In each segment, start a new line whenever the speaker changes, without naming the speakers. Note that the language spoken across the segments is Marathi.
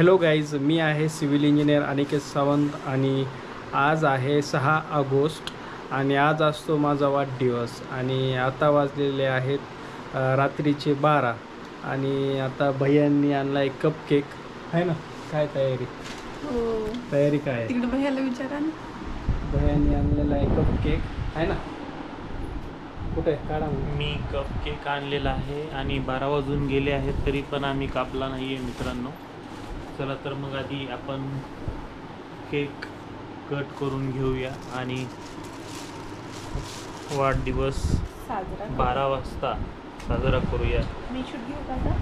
हॅलो गाईज, मी आहे सिव्हिल इंजिनियर अनिकेत सावंत आणि आज आहे 6 ऑगस्ट आणि आज असतो माझा वाढदिवस आणि आता वाजलेले आहेत रात्रीचे 12 आणि आता भैयांनी आणला एक कप केक आहे ना. काय तयारी?
हो,
तयारी काय आहे?
तिकडे भैयाला विचारा ना.
भैयांनी आणलेला आहे कप केक आहे ना. कुठे काढा
मी कप केक आणलेला आहे आणि 12 वाजून गेले आहेत तरी पण आम्ही कापला नाही आहे मित्रांनो. चला तर मग आधी आपण केक कट करून घेऊया आणि वाढदिवस 12 वाजता साजरा करूया.
मी शूट घेऊ का?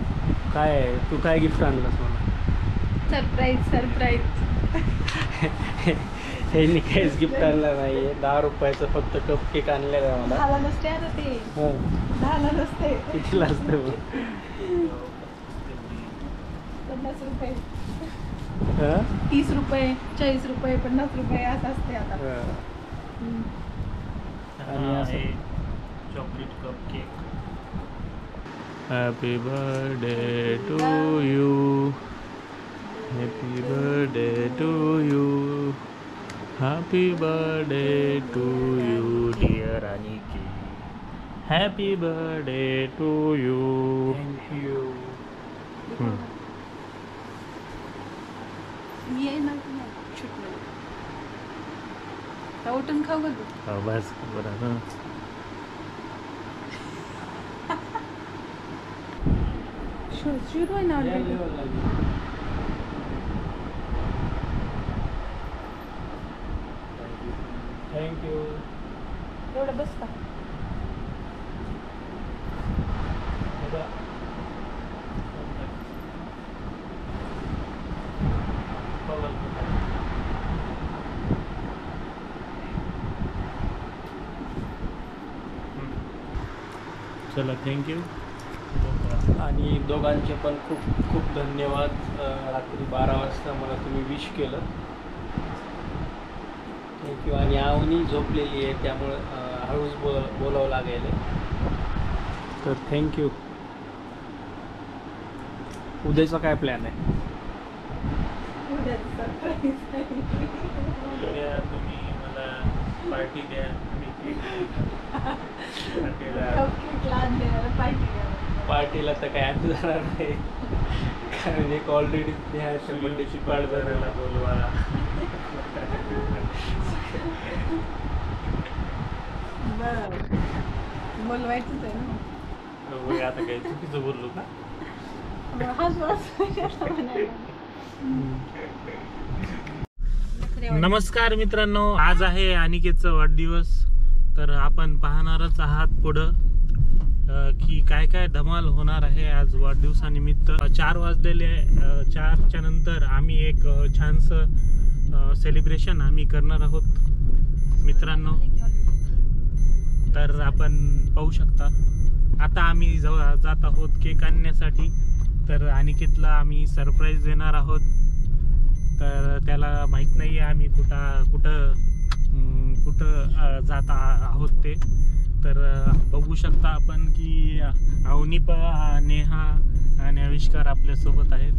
काय आहे? तू काय गिफ्ट आणलंस मला?
सरप्राईज.
हे काहीच गिफ्ट आणलं नाही आहे. 10 रुपयाचं फक्त कप केक आणलेलं आहे मला.
झाला नसते आता ते. झाला नसते.
कितीला असतं?
50 रुपये,
30
30 रुपये, 40 रुपये, 50 रुपये असं असते आता.
आणि आहे chocolate cup cake. Happy birthday to you, happy birthday to you, happy birthday to you dear Aniket, happy birthday to you.
Thank you.
मी आहे ना शूट मध्ये उठून खाऊ का तू?
बस बरं.
शूट होय ना ऑलरेडी.
थँक्यू.
एवढं बस का?
चला थँक्यू.
आणि दोघांचे पण खूप खूप धन्यवाद. रात्री 12 वाजता मला तुम्ही विश केलं. थँक्यू. आणि आवनी झोपलेली आहे त्यामुळं हळूच बोलावं लागेल. तर थँक्यू. उद्याचा काय प्लॅन आहे?
उद्या तुम्ही मला पार्टी द्या.
पार्टीला तर काय आम्ही जाणार नाही, कारण एक ऑलरेडी बड्डेची पार्ट झालेला.
बोलवा.
बोलवायचंच आहे ना.
आता काय चुकीचं बोललो का? नमस्कार मित्रांनो, आज आहे अनिकेतचा वाढदिवस. तर आपण पाहणारच आहात पुढं की काय काय धमाल होणार आहे आज वाढदिवसानिमित्त. 4 वाजलेले आहे. 4च्या नंतर आम्ही एक छानसं सेलिब्रेशन आम्ही करणार आहोत मित्रांनो. तर आपण पाहू शकता आता आम्ही जात आहोत केक आणण्यासाठी. तर अनिकेतला आम्ही सरप्राईज देणार आहोत. तर त्याला माहीत नाही आहे आम्ही कुठं जात आहोत ते. तर बघू शकता आपण की अवनीपा, नेहा आणि आविष्कार आपल्यासोबत आहेत.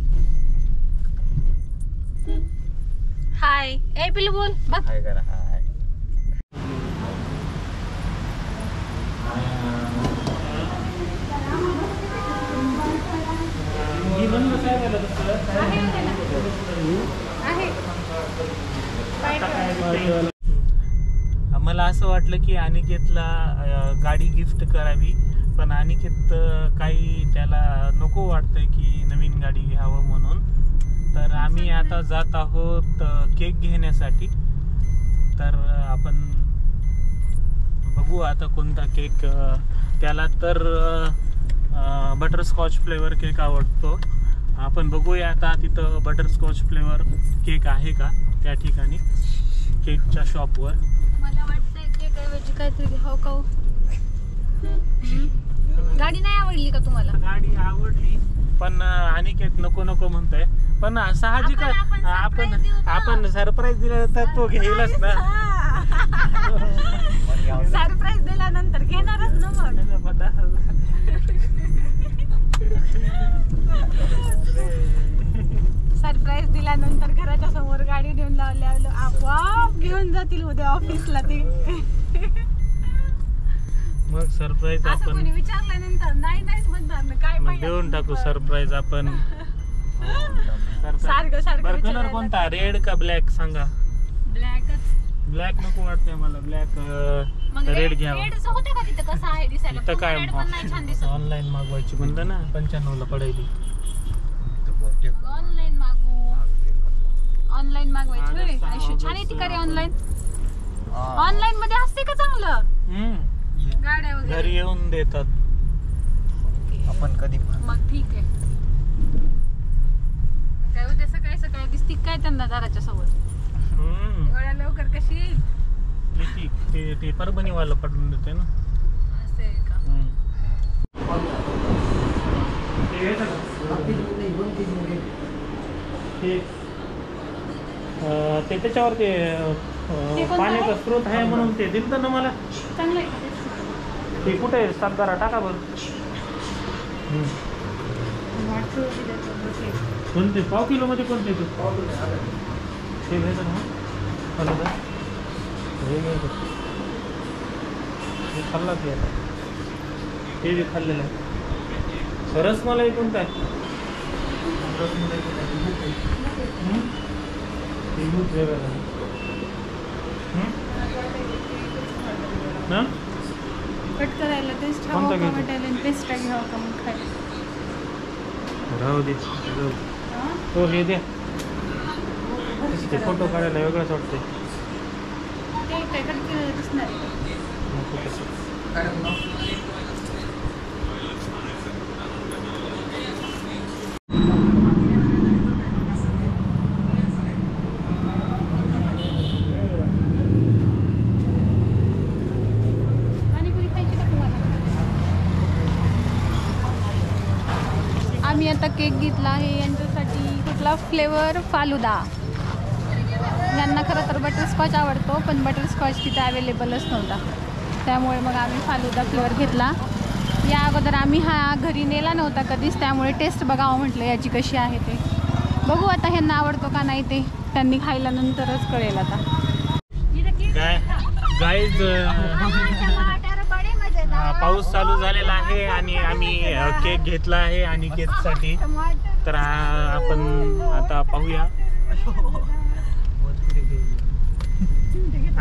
हाय. ए पिलू बोल.
हाय करा. हाय. मला असं वाटलं की अनिकेतला गाडी गिफ्ट करावी, पण अनिकेत काही त्याला नको वाटतंय की नवीन गाडी घ्यावं म्हणून. तर आम्ही आता जात आहोत केक घेण्यासाठी. तर आपण बघू आता कोणता केक. त्याला तर बटरस्कॉच फ्लेवर केक आवडतो. आपण बघूया आता तिथं बटरस्कॉच फ्लेवर केक आहे का त्या ठिकाणी केकच्या शॉपवर.
मला वाटतंय केक ऐवजी काहीतरी घ्यावं का? गाडी नाही आवडली का तुम्हाला?
गाडी आवडली पण अनिकेत नको नको म्हणतोय. पण साहजिक आपण सरप्राईज दिलं तर तो घेईलच ना.
सरप्राईज दिल्यानंतर घेणारच ना मग. सरप्राईज दिल्यानंतर घराच्या समोर गाडी नेऊन लावल्या आपोआप घेऊन जातील उद्या ऑफिसला ते.
मग सरप्राईज
असं
आपण
कोणी विचारल्यानंतर नाही नाहीच म्हणणार ना, काय
मग
पाहिजे
देऊन टाकू सरप्राईज आपण.
सारखं सारखं
कलर
विचारायला.
कोणता, रेड का ब्लॅक सांगा?
ब्लॅकच.
ब्लॅक नको वाटतंय मला, ब्लॅक
मग
रेड घ्यावा.
रेडचं होतं का तिथं, कसं आहे दिसायला?
इथं काय
रेड पण नाही छान दिसत.
ऑनलाईन मागवायची म्हणलं ना, 95 ला पडायली.
ऑनलाईन मागू, ऑनलाईन मागवायची होय. आयुष्य छान येते का रे ऑनलाईन? ऑनलाईन मध्ये असते का चांगलं? गाड्या वगैरे
घरी येऊन देतात.
आपण कधी
मग ठीक आहे. काय उद्या सकाळी सकाळी दिसती काय त्यांना दाराच्या समोर? एवढ्या लवकर कशी येईल?
ते परभणीवाला पडून देते ना.
असं आहे का?
ते त्याच्यावर ते
कोणतं
पाण्याचा
आहे?
स्रोत आहे म्हणून ते दिलं ना मला.
चांगलं आहे का?
ते कुठे आहे? सातबारा टाका बरं. कोणते पाव किलो मध्ये कोणते ते घ्यायचं ना. खाल्लं का? हे घ्यायचं. हे खाल्ला की आता हे बी खाल्लेलं आहे. रसमलाई कोणता आहे? रसमलाई हे दूध वेगळं आहे.
कट करायला टेस्ट
कोणतं
हवा
घ्यायचं?
का मटेरियल पेस्ट घ्यावं का मग खायला?
राहू दे. हो हे द्या. ते फोटो काढायला वेगळंच वाटते.
ते काय कट केलेलं दिसणार आहे का? पाणीपुरी खायची का तुम्हाला? आम्ही आता केक घेतला आहे यांच्यासाठी. कुठला फ्लेवर? फालुदा. यांना खरं तर बटरस्कॉच आवडतो, पण बटरस्कॉच तिथे अवेलेबलच नव्हता, त्यामुळे मग आम्ही फालुदा फ्लेवर घेतला. या अगोदर आम्ही हा घरी नेला नव्हता कधीच, त्यामुळे टेस्ट बघावं म्हटलं याची कशी आहे ते. बघू आता ह्यांना आवडतो का नाही ते त्यांनी खायल्यानंतरच कळेल आता.
गाईज पाऊस चालू झालेला आहे आणि आम्ही केक घेतला आहे आणि केकसाठी. तर आपण आता पाहूया.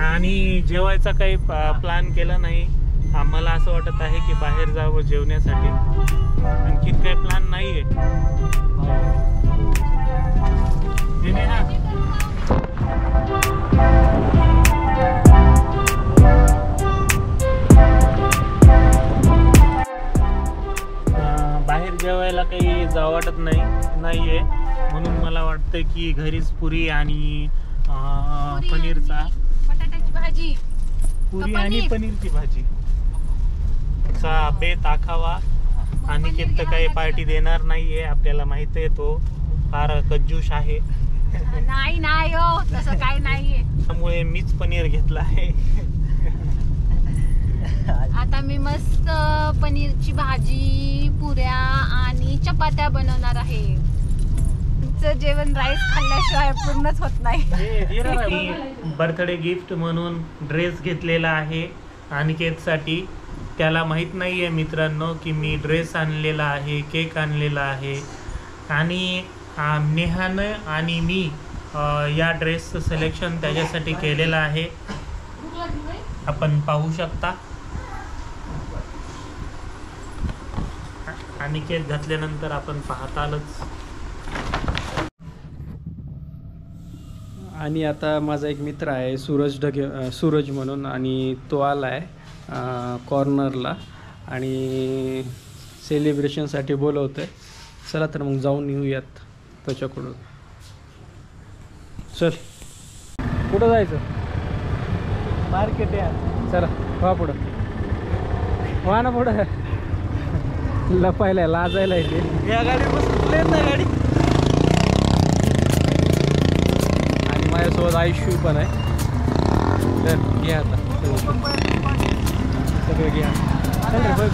आणि जेवायचा काही प्लॅन केला नाही. आम्हाला असं वाटत आहे की बाहेर जावं जेवण्यासाठी. आणखीन काही प्लॅन नाही आहे. बाहेर जेवायला काही जावं वाटत नाहीये. म्हणून मला वाटतं की घरीच पुरी आणि पनीरचा
बटाट्याची भाजी,
पुरी आणि पनीरची भाजी चा बेत आखावा. आणि किती काही पार्टी देणार नाहीये, आपल्याला माहित आहे तो फार कंजूस आहे.
नाही नाही हो, तसं काही नाहीये.
त्यामुळे मीच पनीर घेतला आहे.
आता मी मस्त पनीरची भाजी, पुऱ्या आणि चपात्या बनवणार आहे. तुमचं जेवण राईस खाल्ल्याशिवाय पूर्णच होत नाही.
बर्थडे गिफ्ट म्हणून ड्रेस घेतलेला आहे अनिकेतसाठी. त्याला माहीत नाही आहे मित्रांनो की मी ड्रेस आणलेला आहे, केक आणलेला आहे. आणि नेहानं आणि मी या ड्रेसचं सिलेक्शन त्याच्यासाठी केलेलं आहे. आपण पाहू शकता. अनिकेत घातल्यानंतर आपण पाहतालच.
आणि आता माझा एक मित्र आहे सूरज म्हणून, आणि तो आला आहे कॉर्नरला आणि सेलिब्रेशनसाठी बोलवतं आहे. चला तर मग जाऊन येऊयात त्याच्याकडून. चल, कुठं जायचं?
मार्केट या.
चला वा पुढं, वा ना पुढं. लपायला लाजायला येते.
या गाडी बसून ना गाडी.
आणि माझ्यासोबत आयुष्य पण आहे. तर घ्या आता सगळं घ्या. चल रे बघ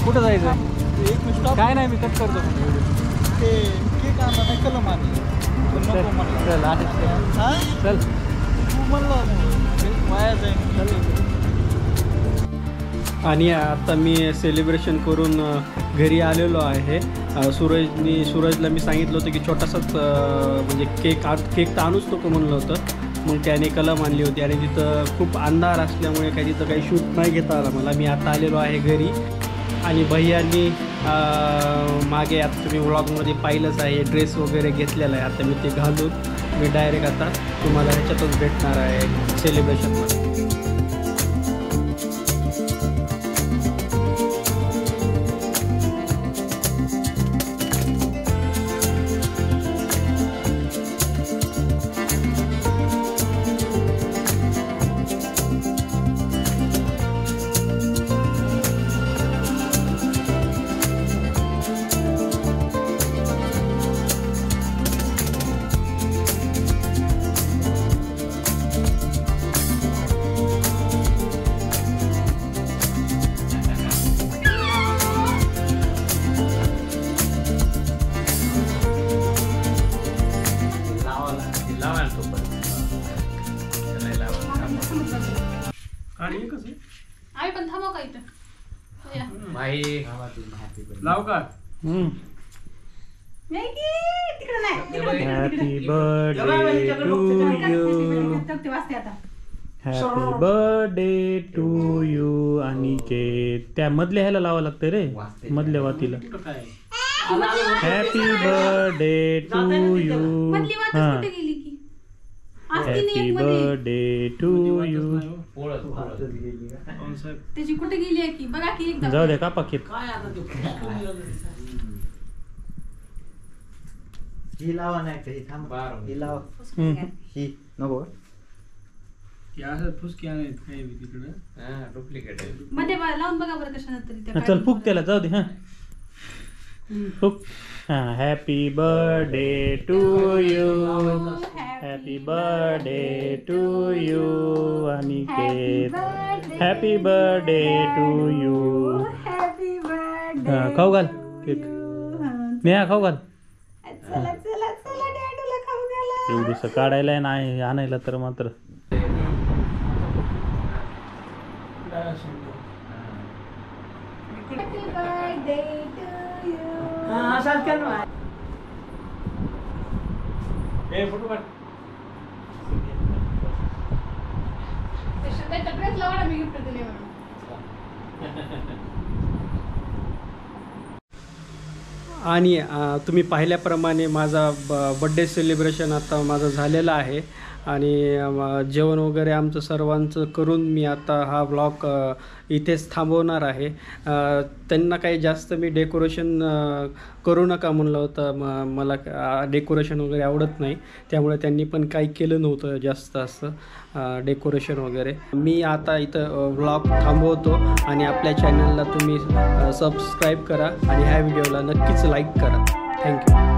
कुठं जायचं. काय नाही, मी कट करतो.
ते केक
आणिक आणला नाही कलम आणली पण नको म्हणला
चल आधी
हा
चल.
तू म्हणला वाया जाईल
आणि आता मी सेलिब्रेशन करून घरी आलेलो आहे. सूरजला मी सांगितलं होतं की छोटासाच म्हणजे केक तर आणूच नको म्हणलं होतं. मग त्याने कलम आणली होती आणि तिथं खूप अंधार असल्यामुळे काही तिथं काही शूट नाही घेता आला मला. मी आता आलेलो आहे घरी आणि भैयांनी मागे आता तुम्ही व्लॉगमध्ये पाहिलंच आहे ड्रेस वगैरे घेतलेला आहे. आता मी ते घालून मी डायरेक्ट आता तुम्हाला ह्याच्यातच भेटणार आहे सेलिब्रेशनमध्ये. आणि एकच आहे
आई पण थांबव का इथं या.
भाई
लाव का?
नाही की तिकडे नाही तिकडे
हॅपी बर्थडे टू यू.
वाचते आता.
Happy birthday to you. आणि त्या मधल्या ह्याला लावावं लागतं रे मधल्या वातीला. Happy birthday to you.
मधली वातच
हां
कुठे गेली की असती नाही
हॅपी
एक मध्ये.
Birthday to you.
त्याची कुठे गेली आहे की बघा की एकदा.
जाऊ दे का पाकिट.
ही लावा नाही काही थांब ही लावा ही नको
मध्ये लावून बघा बरं कशा तरी त्या
चल फुक त्याला जाऊ दे. हां फुक. हां happy birthday to you. Happy birthday to you. आणि happy birthday to you.
Happy birthday.
खाऊ घाल केक. नेहा खाऊ घाल.
चला चला चला डॅडूला खाऊ घाला.
एवढीस काढायला नाही आणायला तर मात्र.
Happy birthday to you. त्याच्या ड्रेस लावा मी गिफ्ट दिले म्हणून.
आणि तुम्ही पाहिल्याप्रमाणे माझा बड्डे सेलिब्रेशन आता माझं झालेलं आहे. आणि जेवण वगैरे आमचं सर्वांचं करून मी आता हा व्लॉग इथेच थांबवणार आहे. त्यांना काही जास्त मी डेकोरेशन करू नका म्हणलं होतं. मला डेकोरेशन वगैरे आवडत नाही त्यामुळे त्यांनी पण काही केलं नव्हतं जास्त असं डेकोरेशन वगैरे. मी आता इथं व्लॉग थांबवतो आणि आपल्या चॅनलला तुम्ही सबस्क्राईब करा आणि ह्या व्हिडिओला नक्कीच लाईक करा. थँक्यू.